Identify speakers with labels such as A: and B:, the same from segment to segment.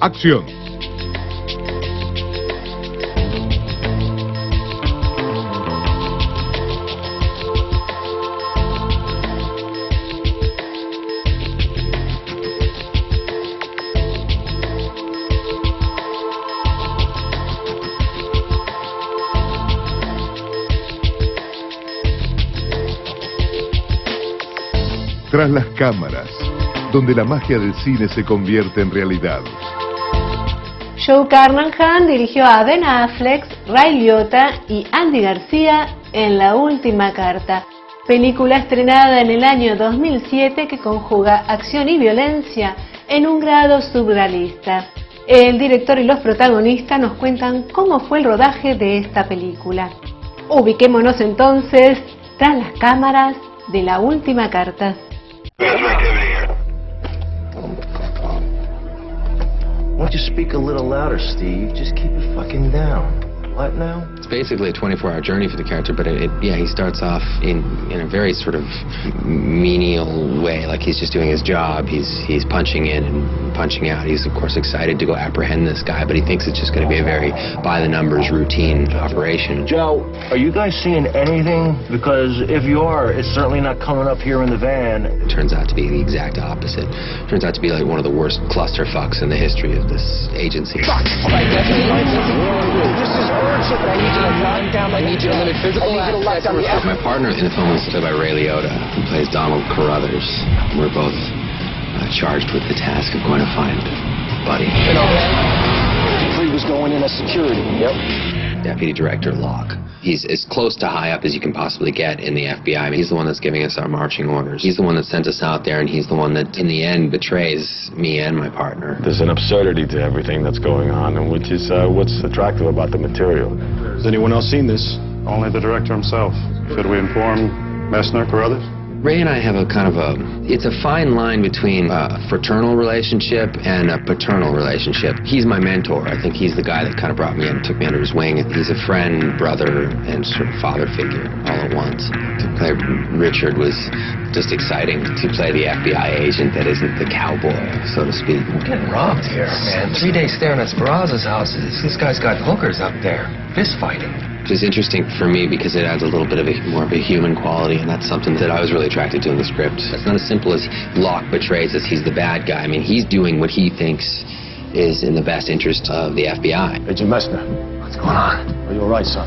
A: Acción. Tras las cámaras, donde la magia del cine se convierte en realidad.
B: Joe Carnahan dirigió a Ben Affleck, Ray Liotta y Andy García en La Última Carta, película estrenada en el año 2007 que conjuga acción y violencia en un grado surrealista. El director y los protagonistas nos cuentan cómo fue el rodaje de esta película. Ubiquémonos entonces tras las cámaras de La Última Carta.
C: Why don't you speak a little louder, Steve? Just keep it fucking down. What now?
D: It's basically a 24-hour journey for the character, but he starts off in a very sort of menial way, like he's just doing his job. He's punching in and punching out. He's of course excited to go apprehend this guy, but he thinks it's just going to be a very by-the-numbers routine operation.
C: Joe, are you guys seeing anything? Because if you are, it's certainly not coming up here in the van.
D: It turns out to be the exact opposite. It turns out to be like one of the worst clusterfucks in the history of this agency.
E: Fuck! This is urgent. I need you to lock down. I need you to limit physical access.
D: My partner in the film is played by Ray Liotta, who plays Donald Carruthers. We're both charged with the task of going to find Buddy.
E: You know, he was going in as security. Yep.
D: Deputy Director Locke. He's as close to high up as you can possibly get in the FBI. I mean, he's the one that's giving us our marching orders. He's the one that sent us out there, and he's the one that, in the end, betrays me and my partner.
F: There's an absurdity to everything that's going on, and which is what's attractive about the material.
G: Has anyone else seen this? Only the director himself. Should we inform Messner or others?
D: Ray and I have a kind of it's a fine line between a fraternal relationship and a paternal relationship. He's my mentor. I think he's the guy that kind of brought me in, took me under his wing. He's a friend, brother, and sort of father figure all at once. To play Richard was just exciting. To play the FBI agent that isn't the cowboy, so to speak.
E: We're getting robbed here, man. 3 days staring at Speraza's houses. This guy's got hookers up there, fist fighting.
D: Which is interesting for me because it adds a little bit of more of a human quality, and that's something that I was really attracted to in the script. It's not as simple as Locke betrays us. He's the bad guy. I mean, he's doing what he thinks is in the best interest of the FBI.
G: Agent Messner.
E: What's going on?
G: Are you all right, son?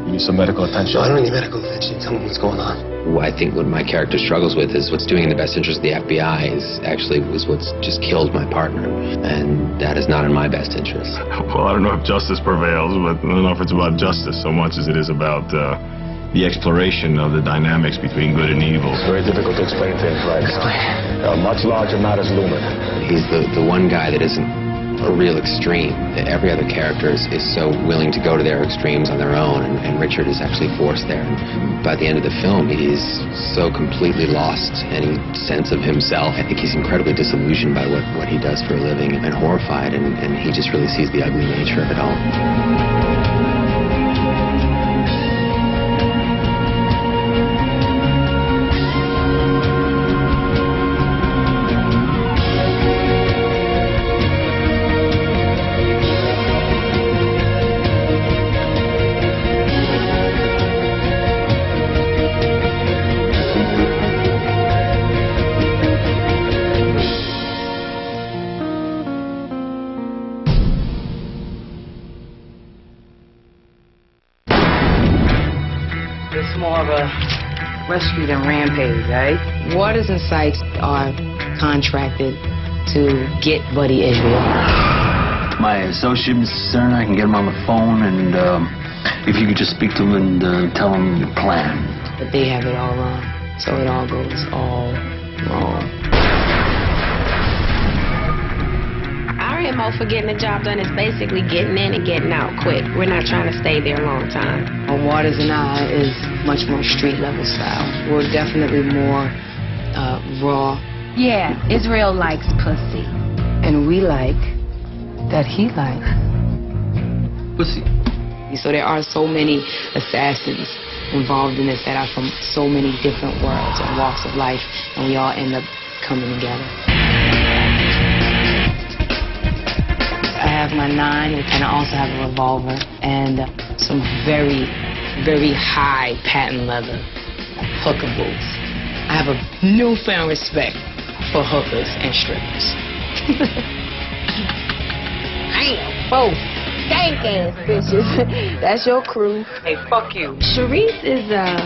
G: You need some medical attention?
E: No, I don't need medical attention. Tell me what's going on.
D: I think what my character struggles with is what's doing in the best interest of the FBI was what's just killed my partner, and that is not in my best interest.
F: Well, I don't know if justice prevails, but I don't know if it's about justice so much as it is about the exploration of the dynamics between good and evil.
G: It's very difficult to explain things, right? Much larger matters looming.
D: He's the one guy that isn't a real extreme. Every other character is so willing to go to their extremes on their own, and Richard is actually forced there. And by the end of the film, he's so completely lost any sense of himself. I think he's incredibly disillusioned by what he does for a living and horrified, and he just really sees the ugly nature of it all.
H: It's more of a rescue than rampage, right? Waters and Sykes are contracted to get Buddy Israel.
I: My associate, Mr. Stern, I can get him on the phone, and if you could just speak to him and tell him your plan.
H: But they have it all wrong, so it all goes all wrong.
J: Our MO for getting the job done is basically getting in and getting out quick. We're not trying to stay there a long time.
H: Waters and I is much more street level style. We're definitely more raw.
J: Yeah, Israel likes pussy.
H: And we like that he likes
I: Pussy.
H: So there are so many assassins involved in this that are from so many different worlds and walks of life, and we all end up coming together. have my 9, and I also have a revolver and some very, very high patent leather hooker boots. I have a newfound respect for hookers and strippers. Damn, both stank-ass bitches. That's your crew. Hey, fuck you.
J: Sharice is a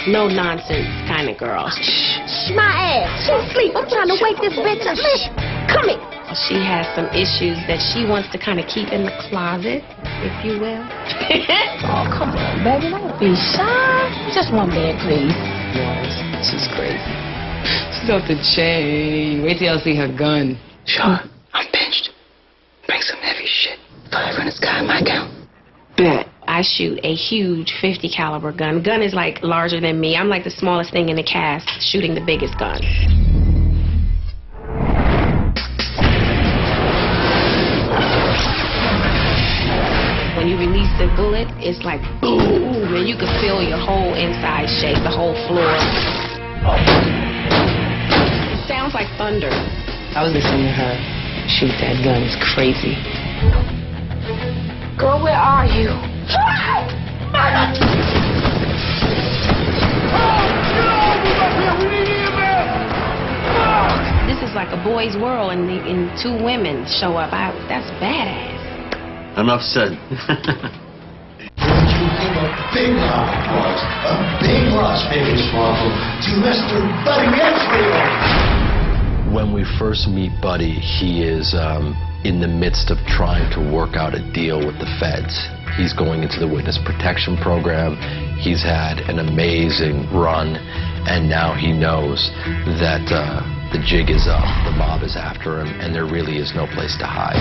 J: no-nonsense kind of girl.
K: Shh, my ass. She's asleep. I'm trying to wake this bitch up. Shh, come here.
J: She has some issues that she wants to kind of keep in the closet, if you will.
K: Oh, come on, baby. Don't be shy. Just one minute, please.
H: She's crazy. She's off the chain. Wait till y'all see her gun.
K: Sure, I'm pinched. Bring some heavy shit. $500's got my account.
J: Bet. I shoot a huge 50 caliber gun. Gun is like larger than me. I'm like the smallest thing in the cast, shooting the biggest gun. When you release the bullet, it's like boom, and you can feel your whole inside shake, the whole floor. It sounds like thunder.
H: I was listening to her shoot that gun. It's crazy.
K: Girl, where are you?
J: This is like a boy's world, and 2 women show up. That's badass.
I: Enough said.
L: A big applause, a big Las Vegas waffle to Mr. Buddy Israel.
M: When we first meet Buddy, he is in the midst of trying to work out a deal with the feds. He's going into the witness protection program. He's had an amazing run, and now he knows that the jig is up, the mob is after him, and there really is no place to hide.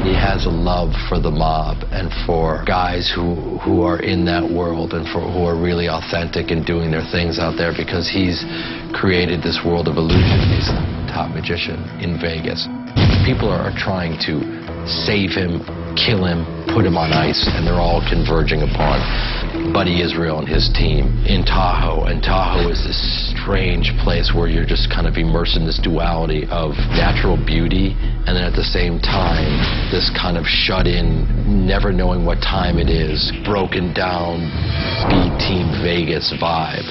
M: He has a love for the mob and for guys who are in that world and who are really authentic and doing their things out there, because he's created this world of illusion. He's the top magician in Vegas. People are trying to save him, kill him, put him on ice, and they're all converging upon Buddy Israel and his team in Tahoe. And Tahoe is this strange place where you're just kind of immersed in this duality of natural beauty and then at the same time this kind of shut-in, never knowing what time it is, broken down B-Team Vegas vibe.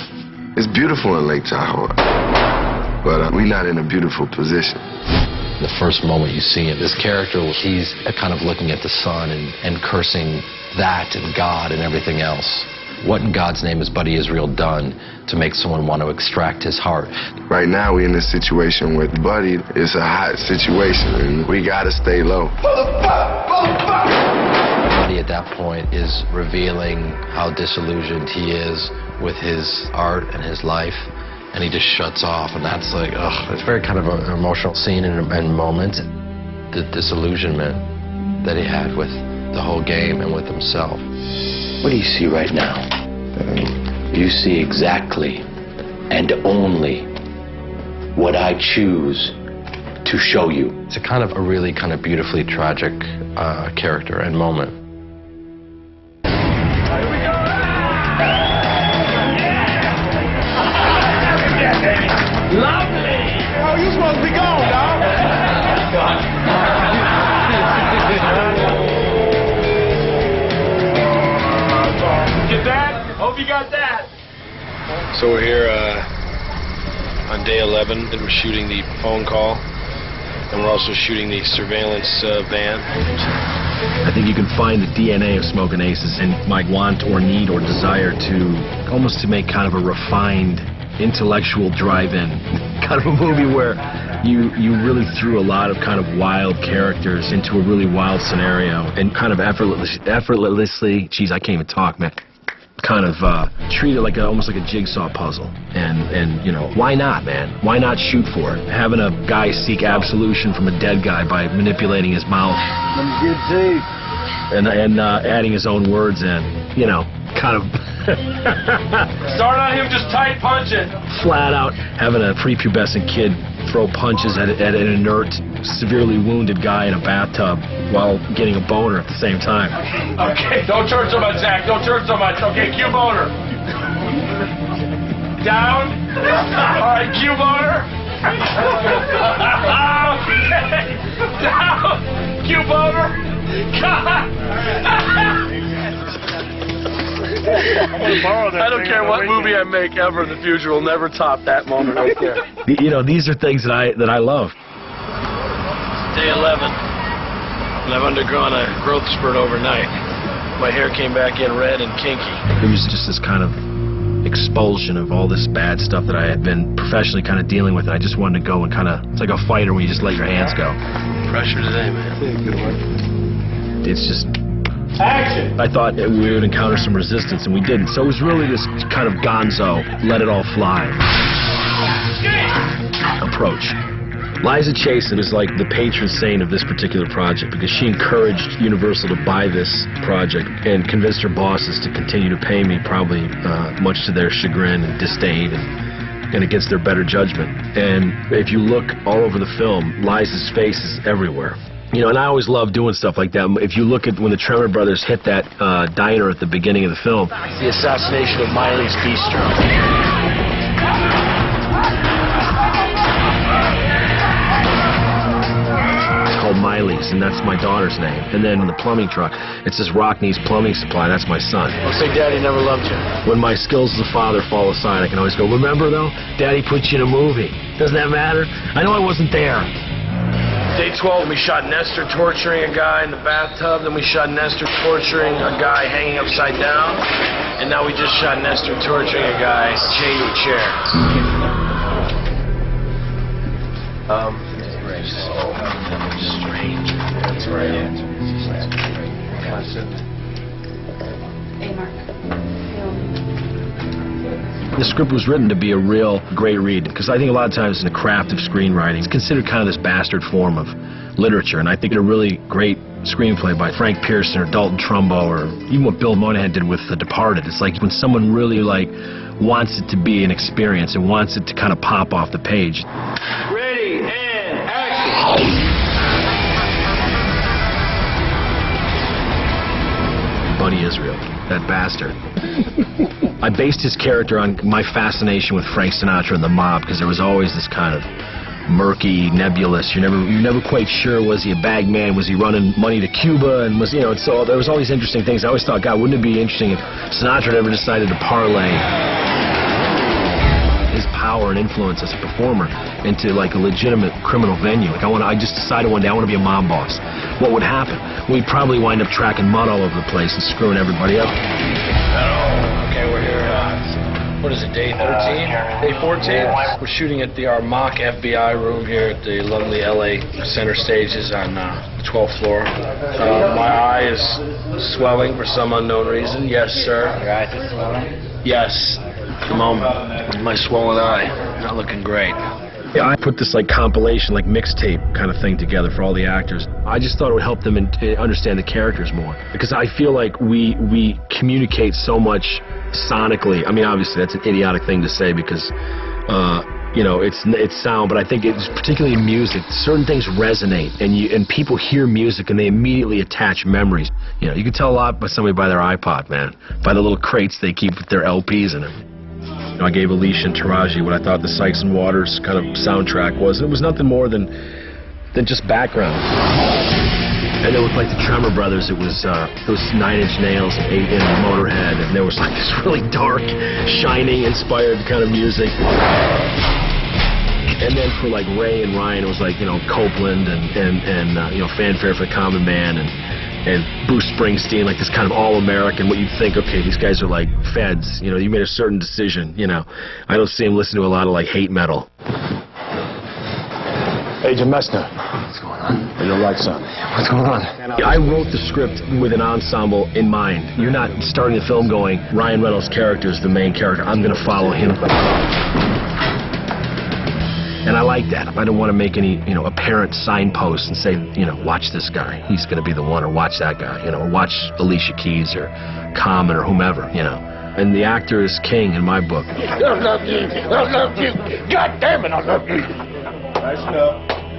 N: It's beautiful in Lake Tahoe, but we're not in a beautiful position.
M: The first moment you see him, this character, he's kind of looking at the sun and cursing that and God and everything else. What in God's name has Buddy Israel done to make someone want to extract his heart?
N: Right now we're in this situation with Buddy. It's a hot situation and we gotta stay low.
M: Buddy at that point is revealing how disillusioned he is with his art and his life. And he just shuts off, and that's like, ugh, it's very kind of an emotional scene and moment. The disillusionment that he had with the whole game and with himself.
O: What do you see right now? You see exactly and only what I choose to show you.
M: It's a kind of a really kind of beautifully tragic character and moment.
L: Lovely! Oh, you supposed to be gone, dog. Get that? Hope you got that.
P: So we're here on day 11, and we're shooting the phone call, and we're also shooting the surveillance van.
Q: I think you can find the DNA of Smokin Aces in my want or need or desire to almost to make kind of a refined intellectual drive-in kind of a movie where you really threw a lot of kind of wild characters into a really wild scenario and kind of effortlessly, geez, I can't even talk, man, kind of treat it like almost like a jigsaw puzzle. And you know, why not, man? Why not shoot for it? Having a guy seek absolution from a dead guy by manipulating his mouth and adding his own words in, you know, kind of
L: Start on him just tight punching.
Q: Flat out having a prepubescent kid throw punches at an inert, severely wounded guy in a bathtub while getting a boner at the same time.
L: Okay, don't turn so much, Zach. Don't turn so much. Okay, cue boner. Down. All right, cue boner. Okay. Down. Cue boner.
Q: I don't care what movie I make ever in the future will never top that moment right there. You know, these are things that I love.
P: Day 11, and I've undergone a growth spurt overnight. My hair came back in red and kinky.
Q: It was just this kind of expulsion of all this bad stuff that I had been professionally kind of dealing with, and I just wanted to go and kind of, it's like a fighter where you just let your hands go.
P: Pressure today, man.
Q: Good one. It's just...
P: Action!
Q: I thought that we would encounter some resistance, and we didn't. So it was really this kind of gonzo, let it all fly approach. Liza Chasen is like the patron saint of this particular project because she encouraged Universal to buy this project and convinced her bosses to continue to pay me, probably much to their chagrin and disdain and against their better judgment. And if you look all over the film, Liza's face is everywhere. You know, and I always love doing stuff like that. If you look at when the Tremor brothers hit that diner at the beginning of the film.
P: The assassination of Miley's Bistro.
Q: Called Miley's, and that's my daughter's name. And then in the plumbing truck, it says Rockney's Plumbing Supply. That's my son.
P: Big Daddy never loved you.
Q: When my skills as a father fall aside, I can always go, remember though, Daddy put you in a movie. Doesn't that matter? I know I wasn't there.
P: Day 12, we shot Nestor torturing a guy in the bathtub. Then we shot Nestor torturing a guy hanging upside down. And now we just shot Nestor torturing a guy chained to a chair.
K: Strange. That's right.
R: Hey, Mark.
Q: The script was written to be a real great read, because I think a lot of times in the craft of screenwriting, it's considered kind of this bastard form of literature, and I think a really great screenplay by Frank Pearson or Dalton Trumbo, or even what Bill Monahan did with The Departed. It's like when someone really wants it to be an experience and wants it to kind of pop off the page.
P: Ready and action!
Q: Buddy Israel, that bastard. I based his character on my fascination with Frank Sinatra and the mob, because there was always this kind of murky, nebulous. You're never quite sure, was he a bag man? Was he running money to Cuba? And was, you know, so there was all these interesting things. I always thought, God, wouldn't it be interesting if Sinatra ever decided to parlay his power and influence as a performer into like a legitimate criminal venue? Like I just decided one day I want to be a mob boss. What would happen? We'd probably wind up tracking mud all over the place and screwing everybody up.
P: Okay, we're here. What is it, day 13? Day 14? We're shooting at our mock FBI room here at the lovely LA Center Stages on the 12th floor. My eye is swelling for some unknown reason. Yes, sir.
K: Your eyes are swelling?
P: Yes. At the moment, my swollen eye, not looking great.
Q: Yeah, I put this like compilation, like mixtape kind of thing together for all the actors. I just thought it would help them understand the characters more, because I feel like we communicate so much sonically. I mean, obviously that's an idiotic thing to say because you know, it's sound, but I think it's particularly in music. Certain things resonate, and people hear music and they immediately attach memories. You know, you can tell a lot by somebody by their iPod, man, by the little crates they keep with their LPs in them. You know, I gave Alicia and Taraji what I thought the Sykes and Waters kind of soundtrack was. It was nothing more than just background. And then with like the Tremor brothers, it was 9 Inch Nails and 8 in Motorhead, and there was like this really dark, Shining inspired kind of music. And then for like Ray and Ryan, it was like, you know, Copeland and you know, Fanfare for the Common Man and Bruce Springsteen, like this kind of all-American, what you'd think, okay, these guys are like feds, you know, you made a certain decision, you know. I don't see him listen to a lot of like hate metal.
G: Agent Messner. What's going on? You're right, son.
K: What's going on?
Q: I wrote the script with an ensemble in mind. You're not starting the film going, Ryan Reynolds' character is the main character, I'm going to follow him. And I like that. I don't want to make any, you know, apparent signposts and say, you know, watch this guy, he's going to be the one, or watch that guy, you know, or watch Alicia Keys or Common or whomever, you know. And the actor is king in my book.
L: I love you. I love you. God damn it, I love you.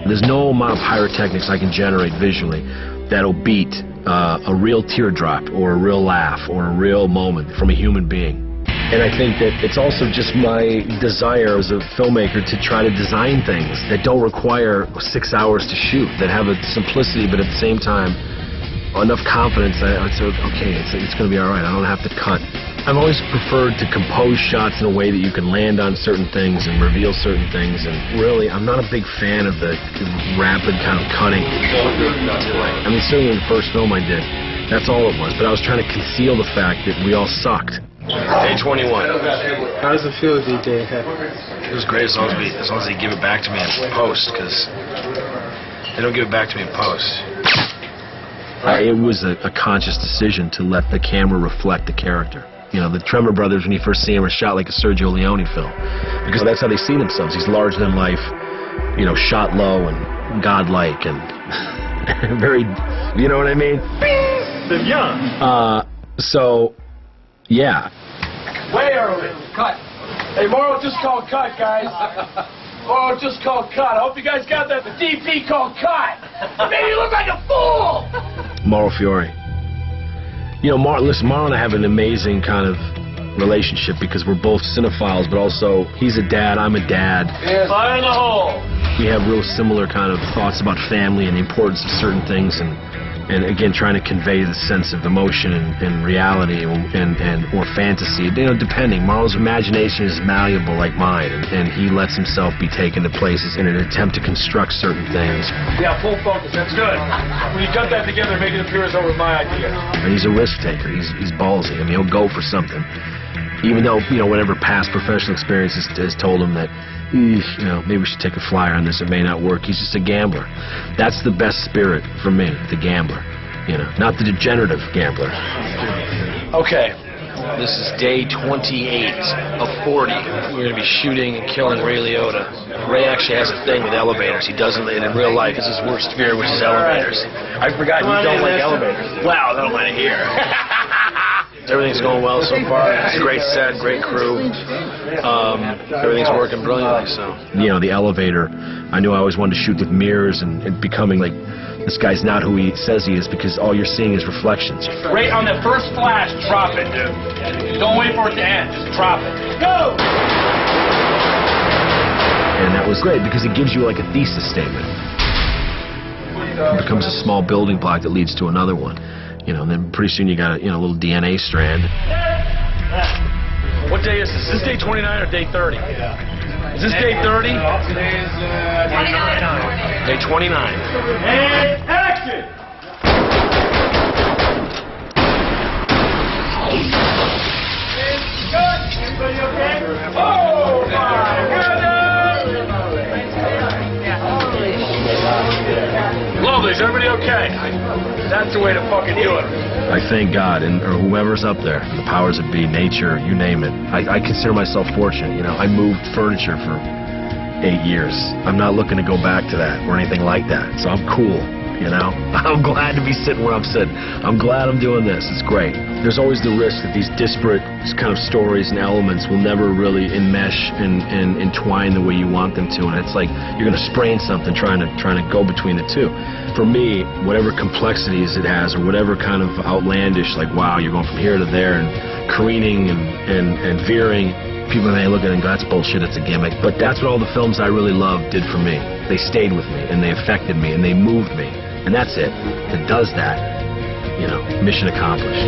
Q: There's no amount of pyrotechnics I can generate visually that'll beat a real teardrop or a real laugh or a real moment from a human being. And I think that it's also just my desire as a filmmaker to try to design things that don't require 6 hours to shoot, that have a simplicity but at the same time enough confidence that I said, okay, it's going to be all right. I don't have to cut. I've always preferred to compose shots in a way that you can land on certain things and reveal certain things, and really, I'm not a big fan of the rapid kind of cutting. I mean, certainly in the first film I did, that's all it was, but I was trying to conceal the fact that we all sucked.
P: Day 21.
S: How does it feel to be day ahead?
P: It was great as long as they give it back to me in post, because they don't give it back to me in post.
Q: It was a conscious decision to let the camera reflect the character. You know, the Tremor brothers, when you first see them, are shot like a Sergio Leone film. Because that's how they see themselves. He's larger than life, you know, shot low and godlike and very, you know what I mean?
P: They're young.
Q: So, yeah.
P: Way early. Cut. Hey, Morrow just called cut, guys. Morrow just called cut. I hope you guys got that. The DP called cut. Made you look like a fool.
Q: Mauro Fiore. You know, listen, Mauro and I have an amazing kind of relationship because we're both cinephiles, but also he's a dad, I'm a dad.
P: Fire in the hole.
Q: We have real similar kind of thoughts about family and the importance of certain things, and again, trying to convey the sense of emotion and reality or fantasy, you know, depending. Marlo's imagination is malleable like mine, and he lets himself be taken to places in an attempt to construct certain things.
P: Yeah, full focus, that's good. When you cut that together, make it appear as though it was my idea.
Q: And he's a risk taker, he's ballsy. I mean, he'll go for something. Even though, you know, whatever past professional experience has told him that, you know, maybe we should take a flyer on this, it may not work. He's just a gambler. That's the best spirit for me, the gambler. You know, not the degenerative gambler.
P: Okay, this is day 28 of 40. We're going to be shooting and killing Ray Liotta. Ray actually has a thing with elevators. He doesn't, and in real life, it's his worst fear, which is elevators. I forgot you don't like elevators. Wow, I don't mind it here. Everything's going well so far. It's a great set, great crew. Everything's working brilliantly, so.
Q: You know, the elevator, I knew I always wanted to shoot with mirrors and becoming like, this guy's not who he says he is because all you're seeing is reflections.
P: Right on the first flash, drop it, dude. Don't wait for it to end, just drop it. Go!
Q: And that was great because it gives you like a thesis statement. It becomes a small building block that leads to another one. You know, and then pretty soon you got a, you know, a little DNA strand.
P: What day is this? Is this day 29 or day 30? Is this day 30?
L: Today's 29.
P: Day 29. And action! Everybody okay? Oh my goodness! Lovely, is everybody okay? That's the way to fucking do it.
Q: I thank God, or whoever's up there, the powers that be, nature, you name it. I consider myself fortunate, you know. I moved furniture for 8 years. I'm not looking to go back to that or anything like that, so I'm cool, you know. I'm glad to be sitting where I'm sitting. I'm glad I'm doing this. It's great. There's always the risk that these disparate kind of stories and elements will never really enmesh and entwine the way you want them to, and it's like you're going to sprain something trying to go between the two. For me, whatever complexities it has, or whatever kind of outlandish, like, wow, you're going from here to there and careening and veering, people may look at it and go, that's bullshit, it's a gimmick. But that's what all the films I really loved did for me. They stayed with me, and they affected me, and they moved me. And that's it. If it does that, you know, mission accomplished.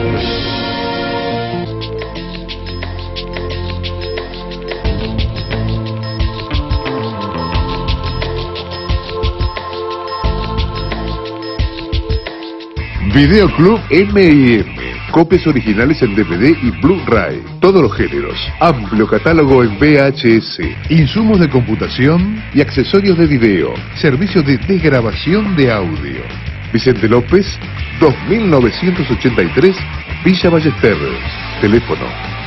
A: Videoclub M&M. Copias originales en DVD y Blu-ray. Todos los géneros. Amplio catálogo en VHS. Insumos de computación y accesorios de video. Servicio de desgrabación de audio. Vicente López, 2983, Villa Ballester. Teléfono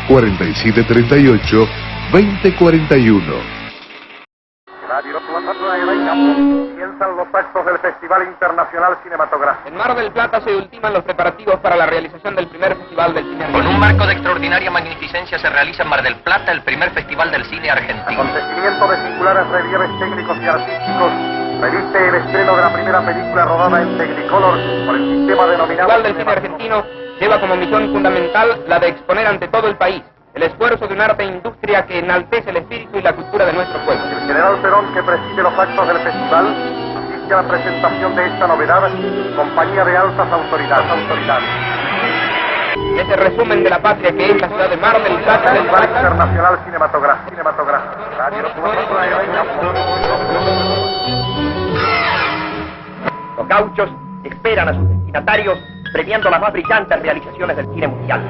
A: 4738-2041.
T: Comienzan los actos del Festival Internacional Cinematográfico.
U: En Mar del Plata se ultiman los preparativos para la realización del primer Festival del Cine Argentino.
V: Con un marco de extraordinaria magnificencia se realiza en Mar del Plata el primer Festival del Cine Argentino.
T: Acontecimiento de singulares relieves técnicos y artísticos reviste el estreno de la primera película rodada en Technicolor por el sistema denominado...
U: El Festival del Cine Argentino lleva como misión fundamental la de exponer ante todo el país el esfuerzo de un arte e industria que enaltece el espíritu y la cultura de nuestro pueblo.
T: El general Perón, que preside los actos del festival, auspicia la presentación de esta novedad, compañía de altas autoridades.
U: Ese resumen de la patria que es la ciudad de Mar del Plata del
T: Festival Internacional Cinematográfico.
V: Los gauchos esperan a sus destinatarios premiando las más brillantes realizaciones del cine mundial.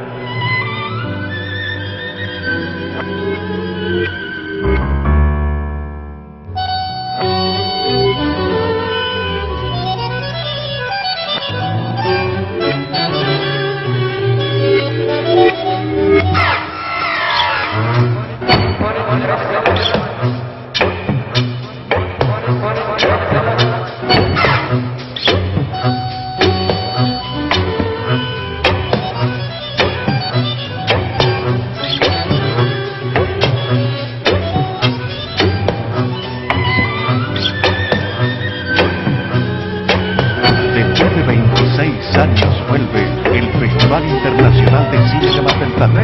B: Después de 26 años vuelve el Festival Internacional de Cine de Mar del Plata.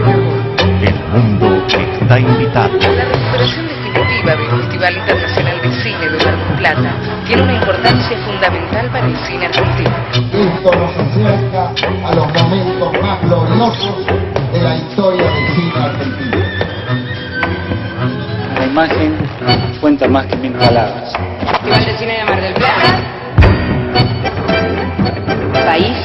B: El mundo está invitado.
C: La recuperación definitiva del Festival Internacional de Cine de Mar del Plata tiene una importancia fundamental para el cine argentino.
W: Esto nos acerca a los momentos más gloriosos de la historia del cine argentino.
X: La imagen cuenta más que 1000 palabras.
C: Festival de Cine de Mar del Plata. País.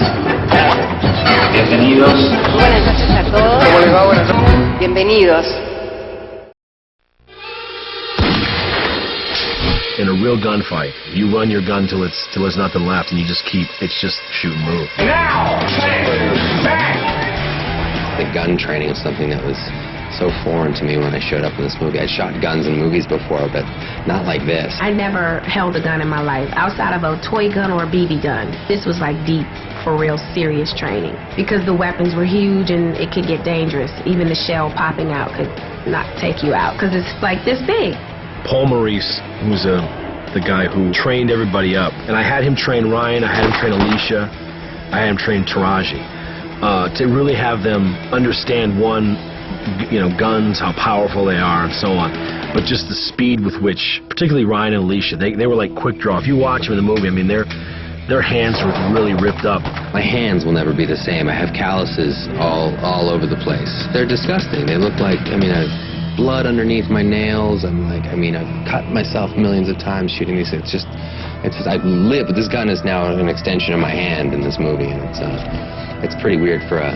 X: Bienvenidos.
C: Buenas noches a todos.
X: ¿Cómo les va? Buenas noches.
C: Bienvenidos.
Q: In a real gunfight, you run your gun till it's nothing left, and you just keep. It's just shoot and move.
V: Now, back.
D: The gun training was something that was so foreign to me when I showed up in this movie. I'd shot guns in movies before, but not like this.
J: I never held a gun in my life outside of a toy gun or a BB gun. This was like deep, for real, serious training because the weapons were huge and it could get dangerous. Even the shell popping out could not take you out because it's like this big.
Q: Paul Maurice, who's the guy who trained everybody up, and I had him train Ryan, I had him train Alicia, I had him train Taraji, to really have them understand guns, how powerful they are, and so on. But just the speed with which, particularly Ryan and Alicia, they were like quick draw. If you watch them in the movie, I mean, their hands were really ripped up.
D: My hands will never be the same. I have calluses all over the place. They're disgusting. They look like, I have blood underneath my nails. I've cut myself millions of times shooting these things. I've lived. This gun is now an extension of my hand in this movie, and it's pretty weird for a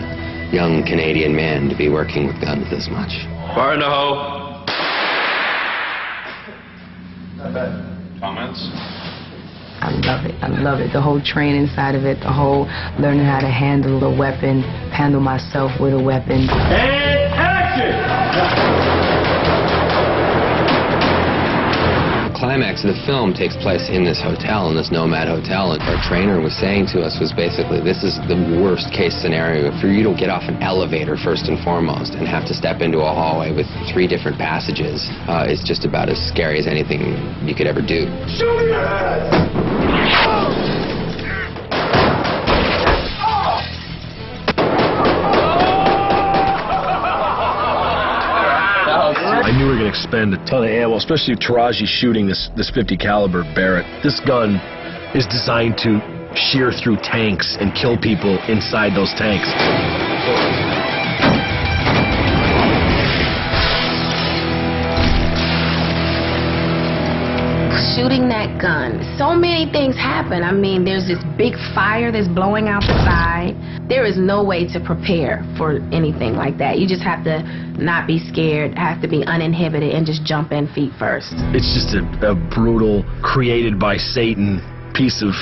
D: young Canadian man to be working with guns this much.
V: Fire in the hole. Comments?
H: I love it. I love it. The whole training side of it, the whole learning how to handle a weapon, handle myself with a weapon.
V: And action!
D: The climax of the film takes place in this hotel, in this Nomad hotel, and our trainer was saying to us was basically, this is the worst case scenario for you to get off an elevator first and foremost and have to step into a hallway with 3 different passages. It's just about as scary as anything you could ever do.
Q: I knew we were going to expend a ton of ammo, especially Taraji shooting this 50 caliber Barrett. This gun is designed to shear through tanks and kill people inside those tanks.
J: Shooting that gun, so many things happen. I mean, there's this big fire that's blowing out the side. There is no way to prepare for anything like that. You just have to not be scared, have to be uninhibited, and just jump in feet first.
Q: It's just a brutal, created by Satan piece of,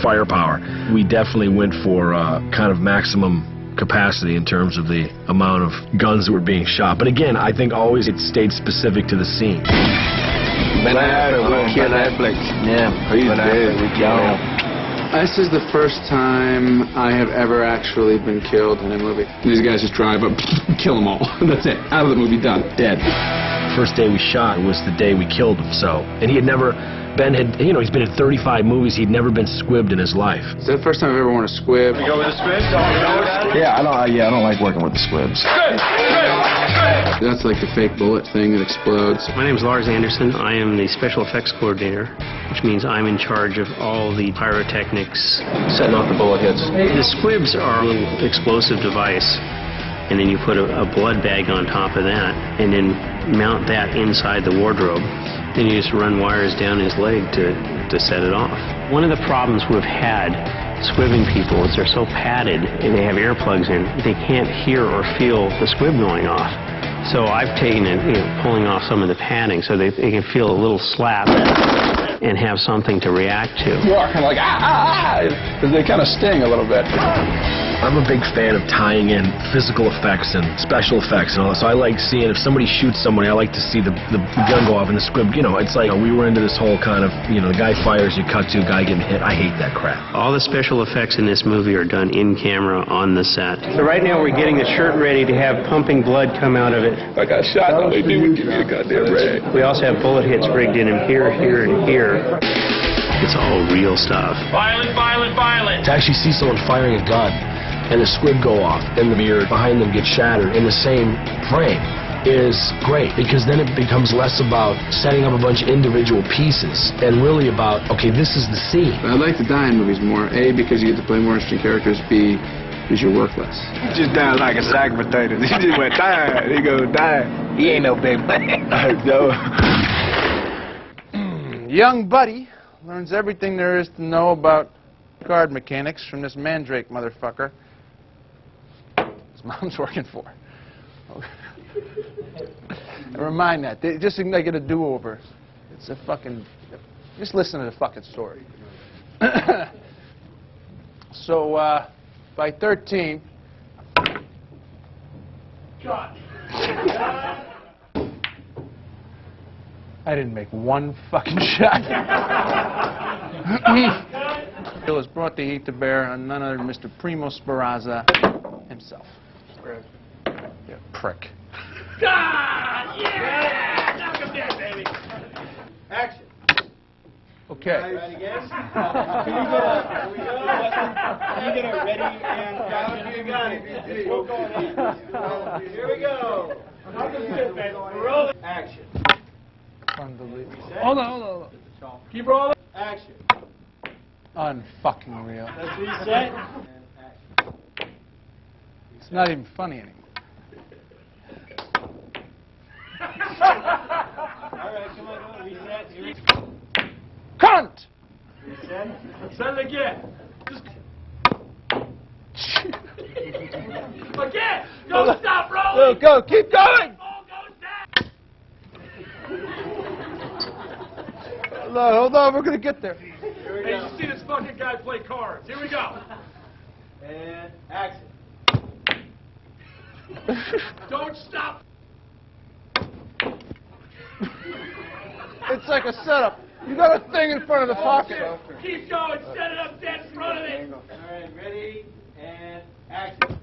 Q: firepower. We definitely went for kind of maximum capacity in terms of the amount of guns that were being shot. But again, I think always it stayed specific to the scene.
Y: This is the first time I have ever actually been killed in a movie. These guys just drive up, kill them all. That's it. Out of the movie, done. Dead.
Q: First day we shot was the day we killed him, and he had never Ben had, you know, he's been in 35 movies. He'd never been squibbed in his life.
Y: Is that the first time I've ever worn a squib?
X: You go with the squibs?
Q: Yeah, I don't like working with the squibs.
Y: That's like the fake bullet thing that explodes.
E: My name is Lars Anderson. I am the special effects coordinator, which means I'm in charge of all the pyrotechnics.
Q: Setting off the bullet hits.
E: The squibs are a little explosive device, and then you put a blood bag on top of that, and then mount that inside the wardrobe. Then you just run wires down his leg to set it off. One of the problems we've had squibbing people is they're so padded and they have earplugs in, they can't hear or feel the squib going off. So I've taken it, pulling off some of the padding so they can feel a little slap and have something to react to.
Y: You are kind of like, because they kind of sting a little bit. I'm a big fan of tying in physical effects and special effects and all that. So I like seeing if somebody shoots somebody, I like to see the gun go off and the squib. You know, it's like we were into this whole kind of, the guy fires, you cut to, guy getting hit. I hate that crap.
E: All the special effects in this movie are done in camera on the set. So right now we're getting the shirt ready to have pumping blood come out of it.
Y: If I got shot, all they do would give me a goddamn rag.
E: We also have bullet hits rigged in him here, here, and here. It's all real stuff.
X: Violent, violent, violent!
Q: To actually see someone firing a gun and the squib go off and the mirror behind them get shattered in the same frame is great, because then it becomes less about setting up a bunch of individual pieces and really about, okay, this is the scene. I'd like to die in movies more. A, because you get to play more interesting characters. B, because you're worthless.
X: You just died like a sack of potatoes. He just went, die. He goes, die. He ain't no big man.
S: Young Buddy learns everything there is to know about card mechanics from this mandrake motherfucker his mom's working for. Remind that. Just like they get a do-over. It's a fucking... Just listen to the fucking story. So, by 13... God. I didn't make one fucking shot. Bill has brought the heat to bear on none other than Mr. Primo Speranza himself. You prick.
X: God! Yeah! Knock him down, baby! Action!
S: Okay.
X: Ready again? Can you get a ready and action? You got it. We'll go in. Here we go. Knock him down, baby. Roll. Action.
S: Unbelievable.
X: Hold on. Keep rolling. Action.
S: Unfucking real.
X: Let's reset.
S: It's not even funny anymore.
X: Alright, come on, reset. Here we go.
S: Cunt!
X: Reset. Set it again. Just... Again! Don't stop rolling!
S: Go, keep going! Hold on, we're gonna get there.
X: Here we go. Hey, you see this fucking guy play cards. Here we go. And action. Don't stop.
S: It's like a setup. You got a thing in front of the pocket.
X: Keep going. Set it up dead in front of it. All right, ready and action.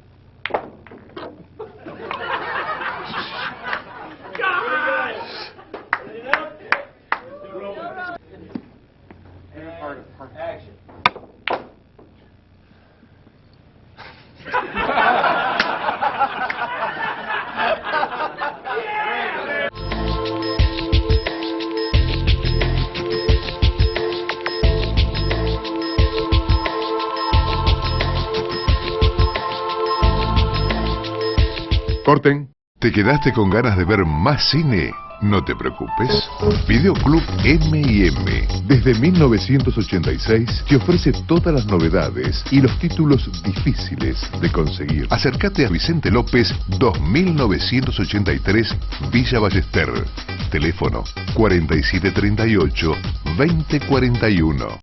X: God! Set it up. And action.
A: Corten. ¿Te quedaste con ganas de ver más cine? No te preocupes. Videoclub M&M desde 1986 te ofrece todas las novedades y los títulos difíciles de conseguir. Acércate a Vicente López 2983 Villa Ballester. Teléfono 4738 2041.